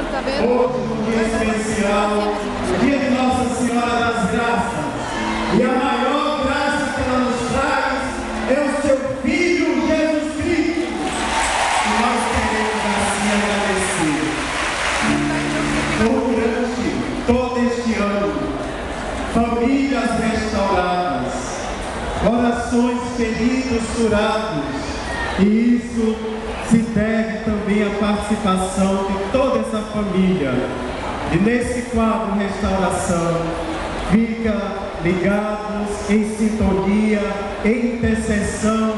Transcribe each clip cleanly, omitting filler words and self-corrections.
Hoje, um dia especial, dia de Nossa Senhora das Graças. E a maior graça que ela nos traz é o seu Filho Jesus Cristo. E nós queremos assim agradecer. Durante todo este ano, famílias restauradas, corações feridos curados, e isso se deve também à participação de toda essa família. E nesse quadro Restauração, fica ligados em sintonia, em intercessão,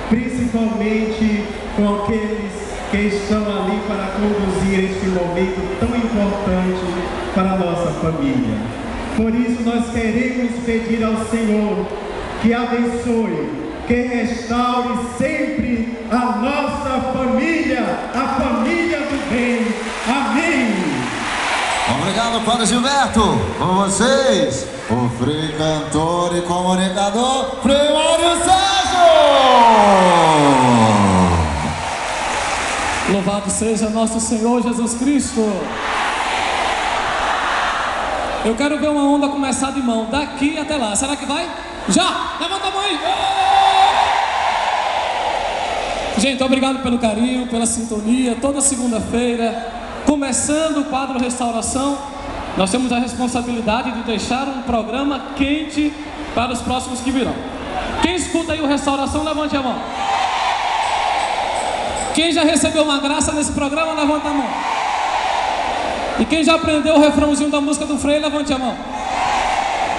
principalmente com aqueles que estão ali para conduzir este momento tão importante para a nossa família. Por isso nós queremos pedir ao Senhor que abençoe, que restaure sempre a nossa família, a família do bem. Amém. Obrigado, Padre Gilberto. Com vocês, o Frei Cantor e comunicador, Frei Mário Sérgio. Louvado seja nosso Senhor Jesus Cristo. Eu quero ver uma onda começar de mão, daqui até lá. Será que vai? Já! Levanta a mão aí! Gente, obrigado pelo carinho, pela sintonia. Toda segunda-feira, começando o quadro Restauração, nós temos a responsabilidade de deixar um programa quente para os próximos que virão. Quem escuta aí o Restauração, levante a mão. Quem já recebeu uma graça nesse programa, levanta a mão. E quem já aprendeu o refrãozinho da música do Frei, levante a mão.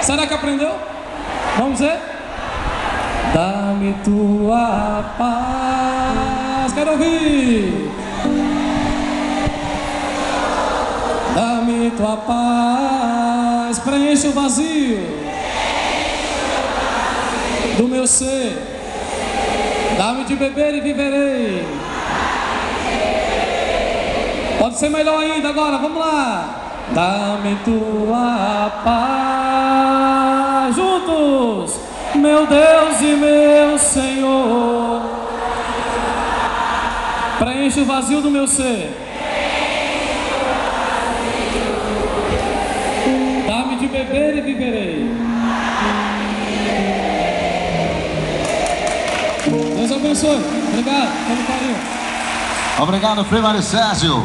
Será que aprendeu? Vamos ver? Dá-me tua paz. Quero ouvir. Dá-me tua paz. Preenche o vazio do meu ser. Dá-me de beber e viverei. Pode ser melhor ainda agora, vamos lá. Dá-me tua paz. Juntos, meu Deus e meu Senhor. Preenche o vazio do meu ser. Dá-me de beber e viverei. Deus abençoe. Obrigado pelo carinho. Obrigado, Frei Mário Sérgio.